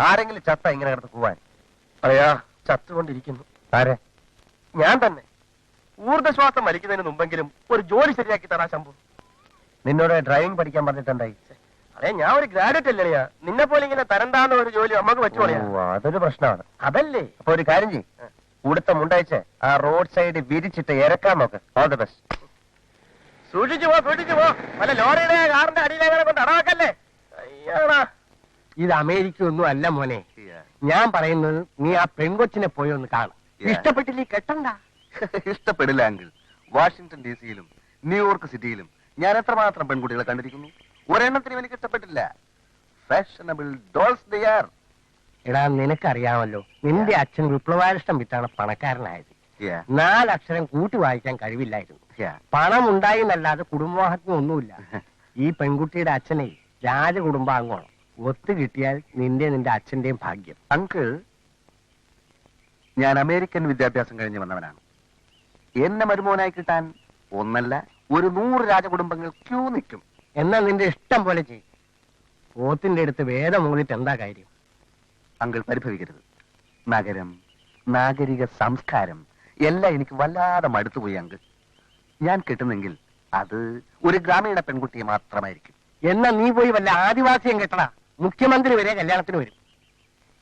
ആരെങ്കിലും ചത്ത ഇങ്ങനെ കിടന്ന് പോവാൻ? അയ്യാ, ചത്തുകൊണ്ടിരിക്കുന്നു. ആരെ? ഞാൻ തന്നെ. ഊർജ്ജശ്വാസം വലിക്കുന്നതിന് മുമ്പെങ്കിലും ഒരു ജോലി ശരിയാക്കി തരാ ശംഭു. നിന്നോട് ഡ്രൈവിംഗ് പഠിക്കാൻ പറഞ്ഞിട്ടുണ്ടായി. അതെ, ഞാൻ ഒരു ഗ്രാജുവേറ്റ് അല്ലേ. നിന്നെ പോലെ ഇങ്ങനെ തരണ്ടാന്ന ഒരു ജോലി നമുക്ക് വെച്ചോളിയാ. അതൊരു പ്രശ്നമാണ്. അതല്ലേ. അപ്പൊ ഒരു കാര്യം ചെയ്യും, ഉടുത്ത മുണ്ടയച്ച് ആ റോഡ് സൈഡ് വിരിച്ചിട്ട് ഇറക്കാൻ നോക്ക്. All the best. സൂക്ഷിച്ചു പോ, സൂക്ഷിച്ചു പോ. വല്ല ലോറിയുടെ കാറിന്റെ അടിയിലേക്കാരെ കൊണ്ട് അടവാക്കല്ലേ. അയ്യാടാ, ഇത് അമേരിക്ക ഒന്നും അല്ല മോനെ. ഞാൻ പറയുന്നത് നീ ആ പെൺകൊച്ചിനെ പോയി ഒന്ന് കാണും. ഇഷ്ടപ്പെട്ടില്ലേ കെട്ടണ്ട. ഇഷ്ടപ്പെടില്ല അങ്കിൾ. വാഷിംഗ്ടൺ DC-യിലും ന്യൂയോർക്ക് സിറ്റിയിലും ഞാൻ എത്രമാത്രം പെൺകുട്ടികളെ കണ്ടിരിക്കുന്നു. ഒരെണ്ണത്തിനും എനിക്ക് ഇഷ്ടപ്പെട്ടില്ല. Fashionable dolls they are. എടാ, നിനക്കറിയാമല്ലോ, നിന്റെ അച്ഛൻ വിപ്ലവാരിഷ്ടം വിറ്റാണ് പണക്കാരനായത്. 4 അക്ഷരം കൂട്ടി വായിക്കാൻ കഴിവില്ലായിരുന്നു. പണം ഉണ്ടായി എന്നല്ലാതെ കുടുംബമാഹത്മ്യം ഒന്നുമില്ല. ഈ പെൺകുട്ടിയുടെ അച്ഛനെ രാജകുടുംബാംഗമാണ്. ഒത്തു കിട്ടിയാൽ നിന്റെ അച്ഛന്റെയും ഭാഗ്യം. അങ്കിൾ, ഞാൻ അമേരിക്കൻ വിദ്യാഭ്യാസം കഴിഞ്ഞ് വന്നവനാണ്. എന്നെ മരുമോനായി കിട്ടാൻ ഒന്നല്ല, ഒരു 100 രാജകുടുംബങ്ങൾ ക്യൂ നിൽക്കും. എന്നാ നിന്റെ ഇഷ്ടം പോലെ ചെയ്യും. പോത്തിന്റെ അടുത്ത് വേദം മൂന്നിട്ട് എന്താ കാര്യം? അങ്കിൾ പരിഭവിക്കരുത്. നഗരം, നാഗരിക സംസ്കാരം എല്ലാം എനിക്ക് വല്ലാതെ മടുത്തുപോയി അങ്കിൾ. ഞാൻ കിട്ടുന്നെങ്കിൽ അത് ഒരു ഗ്രാമീണ പെൺകുട്ടിയെ മാത്രമായിരിക്കും. എന്നാ നീ പോയി വല്ല ആദിവാസിയും കെട്ടടാ. മുഖ്യമന്ത്രി വരെ കല്യാണത്തിന് വരും.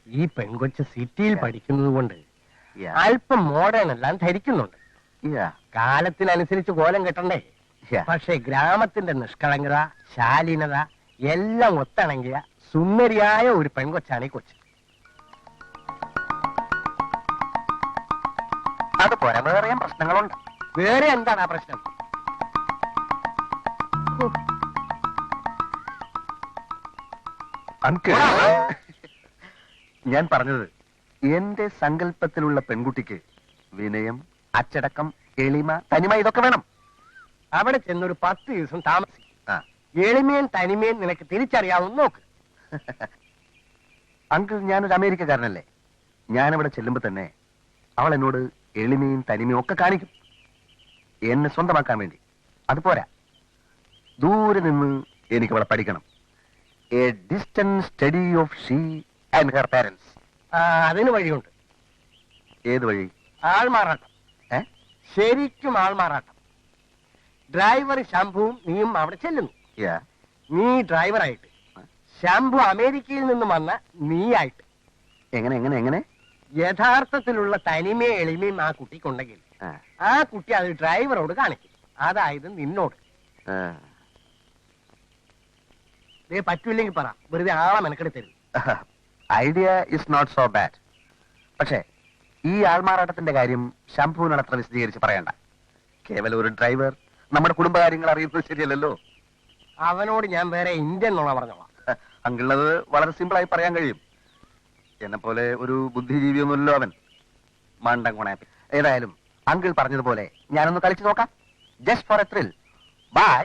ഈ പെൺകൊച്ച് സിറ്റിയിൽ പഠിക്കുന്നത് കൊണ്ട് അല്പം മോഡേൺ എല്ലാം ധരിക്കുന്നുണ്ട്. കാലത്തിനനുസരിച്ച് കോലം കെട്ടണ്ടേ? പക്ഷെ ഗ്രാമത്തിന്റെ നിഷ്കളങ്കത, ശാലീനത എല്ലാം ഒത്തിണങ്ങിയ സുന്ദരിയായ ഒരു പെൺകൊച്ചാണ് ഈ കൊച്ച്. അതുപോലെ വേറെയും പ്രശ്നങ്ങളുണ്ട്. വേറെ എന്താണ് ആ പ്രശ്നം? അങ്കിൾ, ഞാൻ പറഞ്ഞത് എന്റെ സങ്കല്പത്തിലുള്ള പെൺകുട്ടിക്ക് വിനയം, അച്ചടക്കം, എളിമ, തനിമ ഇതൊക്കെ വേണം. അവിടെ ചെന്നൊരു 10 ദിവസം താമസിക്കും. എളിമയും തനിമയും നിനക്ക് തിരിച്ചറിയാവുന്ന നോക്ക്. അങ്കിൾ, ഞാനൊരു അമേരിക്കക്കാരനല്ലേ. ഞാനവിടെ ചെല്ലുമ്പോ തന്നെ അവൾ എന്നോട് എളിമയും തനിമയും ഒക്കെ കാണിക്കും, എന്നെ സ്വന്തമാക്കാൻ വേണ്ടി. അതുപോരാ, ദൂരെ നിന്ന് എനിക്ക് അവളെ പഠിക്കണം. A distant study of she and her parents. അതിന് വഴിയുണ്ട്. ഏത് വഴി? ആൾമാറാട്ടം. ശരിക്കും ആൾമാറാട്ടം. ഡ്രൈവർ ശംഭുവും നീയും അവിടെ ചെല്ലുന്നു. നീ ഡ്രൈവറായിട്ട്, ശംഭു അമേരിക്കയിൽ നിന്നും വന്ന നീയായിട്ട്. എങ്ങനെ? യഥാർത്ഥത്തിലുള്ള തനിമയും എളിമയും ആ കുട്ടിക്കുണ്ടെങ്കിൽ ആ കുട്ടി അത് ഡ്രൈവറോട് കാണിക്കും. അതായത് നിന്നോട്. പറ്റൂല്ലെങ്കിൽ പറ, വെറുതെ ആളെ മെനക്കെടുത്തരുത്. Idea is not so bad. പക്ഷേ ഈ ആൾമാറാട്ടത്തിന്റെ കാര്യം ശംഭുവിനോട് അത്ര വിശദീകരിച്ച് പറയണ്ട. കേവലം ഒരു ഡ്രൈവർ നമ്മുടെ കുടുംബകാര്യങ്ങൾ അറിയുന്നത് ശരിയല്ലല്ലോ. അവനോട് ഞാൻ വേറെ ഇന്ത്യൻ നുണ പറഞ്ഞോളാം. അങ്കിളത് വളരെ സിമ്പിളായി പറയാൻ കഴിയും. എന്നെ പോലെ ഒരു ബുദ്ധിജീവിയൊന്നുമല്ലോ അവൻ. മണ്ടൻ കൊണാപ്പി. ഏതായാലും അങ്കിൾ പറഞ്ഞതുപോലെ ഞാനൊന്ന് കളിച്ചു നോക്കാം. Just for a thrill. Bye.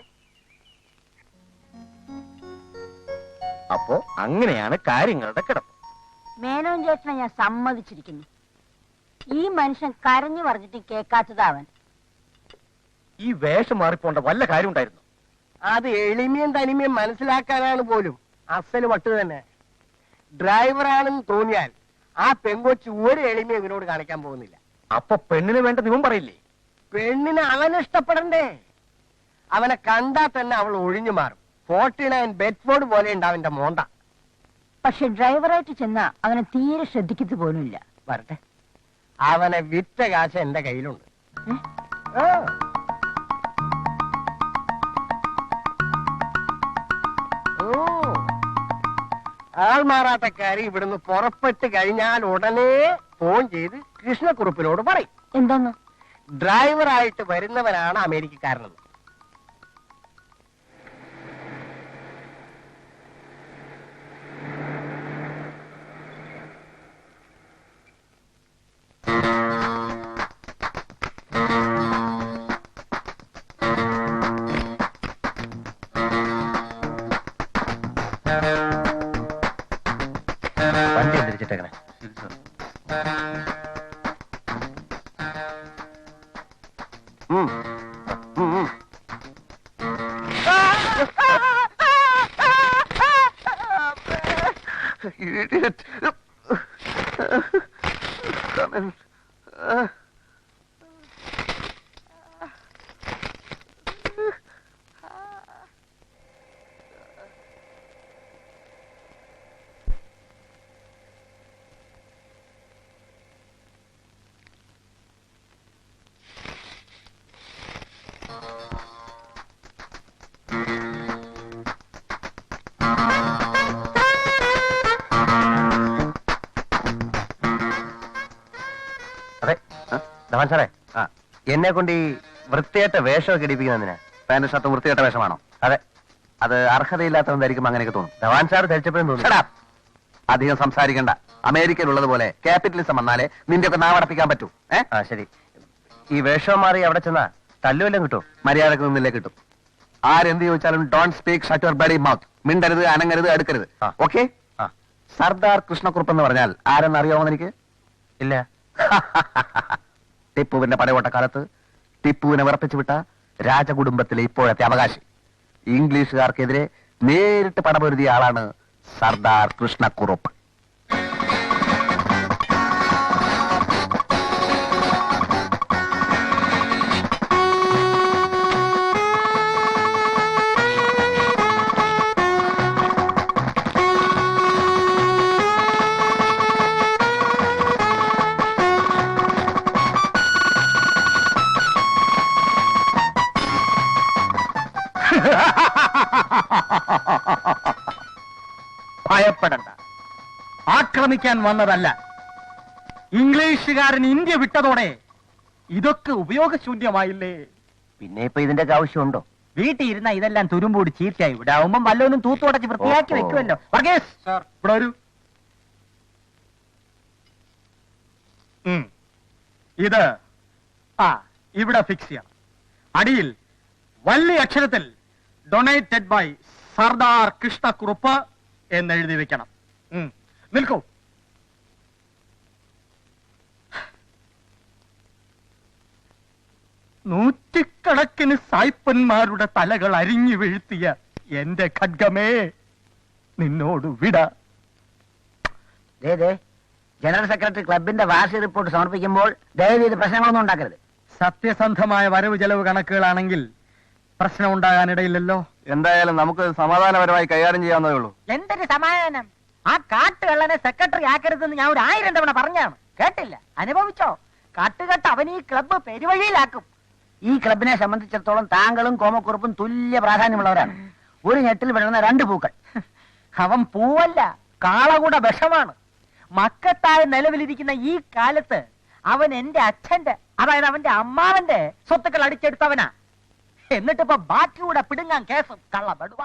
അപ്പോ അങ്ങനെയാണ് കാര്യങ്ങളുടെ കിടപ്പ്. മേനോൻ ചേട്ടനെ ഞാൻ സമ്മതിച്ചിരിക്കുന്നു. ഈ മനുഷ്യൻ കരഞ്ഞു പറഞ്ഞിട്ട് കേൾക്കാത്തത് അവൻ. ഈ വേഷം മാറിപ്പോണ്ട വല്ല കാര്യം ഉണ്ടായിരുന്നു? അത് എളിമയും തനിമയും മനസ്സിലാക്കാനാണ് പോലും. അസല് വട്ട് തന്നെ. ഡ്രൈവറാണെന്ന് തോന്നിയാൽ ആ പെങ്കൊച്ച് ഒരു എളിമയും ഇവനോട് കാണിക്കാൻ പോകുന്നില്ല. അപ്പൊ പെണ്ണിന് വേണ്ട നിവൻ പറയില്ലേ? പെണ്ണിന് അവനെ ഇഷ്ടപ്പെടണ്ടേ? അവനെ കണ്ടാൽ തന്നെ അവൾ ഒഴിഞ്ഞു മാറും. 49 ബെഡ്ഫോർഡ് പോലെ ഉണ്ട് അവന്റെ മോന്ത. പക്ഷെ ഡ്രൈവറായിട്ട് ചെന്നാ അവനെ തീരെ ശ്രദ്ധിക്കത്തു പോലുമില്ല. വരട്ടെ, അവനെ വിറ്റ കാശ് എന്റെ കയ്യിലുണ്ട്. ആൾമാറാട്ടക്കാരി ഇവിടുന്ന് പുറപ്പെട്ട് കഴിഞ്ഞാൽ ഉടനെ ഫോൺ ചെയ്ത് കൃഷ്ണക്കുറുപ്പിനോട് പറയും. എന്താന്ന്? ഡ്രൈവറായിട്ട് വരുന്നവനാണ് അമേരിക്കക്കാരനെന്ന്. വണ്ടി തിരിച്ചിട്ടേക്കണേ. idiot. Come in. അതെ ധവാൻ സാറേ, ആ, എന്നെ കൊണ്ട് ഈ വൃത്തിയായിട്ട വേഷമൊക്കെ ഇടിപ്പിക്കുന്നതിനാ. പാന്റ് ഷർട്ട് വൃത്തികെട്ട വേഷമാണോ? അതെ, അത് അർഹതയില്ലാത്തവന്തായിരിക്കും അങ്ങനെയൊക്കെ തോന്നും. ധവാൻ സാർ ധരിച്ചപ്പോഴും Shut തോന്നി. up. അധികം സംസാരിക്കണ്ട. അമേരിക്കയിലുള്ളതുപോലെ ക്യാപിറ്റലിസം വന്നാലേ നിന്റെ ഒക്കെ നാവടപ്പിക്കാൻ പറ്റൂ. ആ ശരി, ഈ വേഷം മാറി അവിടെ ചെന്നാ തല്ലുവല്ലം കിട്ടും. മര്യാദക്ക് നിന്നില്ലേ കിട്ടും. ആരെന്ത് ചോദിച്ചാലും don't speak shut your bloody mouth. മിണ്ടരുത്, അനങ്ങരുത്, അടുക്കരുത്. ആ. ഓക്കെ? ആ. സർദാർ കൃഷ്ണക്കുറുപ്പ് എന്ന് പറഞ്ഞാൽ ആരെന്ന് അറിയാമോ എനിക്ക്? ഇല്ല. ടിപ്പുവിന്റെ പടയോട്ടക്കാലത്ത് ടിപ്പുവിനെ വിറപ്പിച്ചു വിട്ട രാജകുടുംബത്തിലെ ഇപ്പോഴത്തെ അവകാശി. ഇംഗ്ലീഷുകാർക്കെതിരെ നേരിട്ട് പടപൊരുതിയ ആളാണ് സർദാർ കൃഷ്ണക്കുറുപ്പ്. ഭയപ്പെടണ്ട, ആക്രമിക്കാൻ വന്നതല്ല. ഇംഗ്ലീഷുകാരൻ ഇന്ത്യ വിട്ടതോടെ ഇതൊക്കെ ഉപയോഗശൂന്യമായില്ലേ? പിന്നെ ഇപ്പൊ ഇതിന്റെ ആവശ്യമുണ്ടോ? വീട്ടിൽ ഇരുന്ന ഇതെല്ലാം തുരുമ്പൂടി ചീത്തയായി. ഇവിടെ ആവുമ്പം വല്ലവനും തൂത്തുടച്ച് വൃത്തിയാക്കി ഓഹോ. വെക്കുമല്ലോ. വർഗീസ്, ഇവിടെ വരൂ. ഇത് ഇവിടെ ഫിക്സ് ചെയ്യണം. അടിയിൽ വലിയ അക്ഷരത്തിൽ ഡൊണേറ്റഡ് ബൈ സർദാർ കൃഷ്ണക്കുറുപ്പ് എന്നെഴുതി വെക്കണം. നിൽക്കൂ. നൂറ്റിക്കണക്കിന് സായ്പന്മാരുടെ തലകൾ അരിഞ്ഞു വീഴ്ത്തിയ എന്റെ ഖഡ്ഗമേ, നിന്നോട് വിട. ജനറൽ സെക്രട്ടറി ക്ലബിന്റെ വാർഷിക റിപ്പോർട്ട് സമർപ്പിക്കുമ്പോൾ ദയവ് ചെയ്ത് പ്രശ്നങ്ങളൊന്നും ഉണ്ടാക്കരുത്. സത്യസന്ധമായ വരവ് ചെലവ് കണക്കുകളാണെങ്കിൽ പ്രശ്നം ഉണ്ടാകാനിടയില്ലല്ലോ. എന്തായാലും നമുക്ക് സമാധാനപരമായി കൈകാര്യം ചെയ്യാവുന്നതേ ഉള്ളൂ. എന്തൊരു സമാധാനം! ആ കാട്ടുകള്ളനെ സെക്രട്ടറി ആക്കരുതെന്ന് ഞാൻ 1000 തവണ പറഞ്ഞാണ്. കേട്ടില്ല, അനുഭവിച്ചോ? കാട്ടുകെട്ട് അവൻ ഈ ക്ലബ്ബ് പെരുവഴിയിലാക്കും. ഈ ക്ലബിനെ സംബന്ധിച്ചിടത്തോളം താങ്കളും കോമക്കുറുപ്പും തുല്യ പ്രാധാന്യമുള്ളവരാണ്. ഒരു ഞെട്ടിൽ വിടുന്ന 2 പൂക്കൾ. അവൻ പൂവല്ല, കാളകൂട വിഷമാണ്. മക്കത്തായ നിലവിലിരിക്കുന്ന ഈ കാലത്ത് അവൻ എന്റെ അച്ഛന്റെ, അതായത് അവന്റെ അമ്മാവന്റെ സ്വത്തുക്കൾ അടിച്ചെടുത്തവനാ. എന്നിട്ടിപ്പോ ബാക്കിയൂടെ പിടുങ്ങാൻ കേസും കള്ളബടുവ.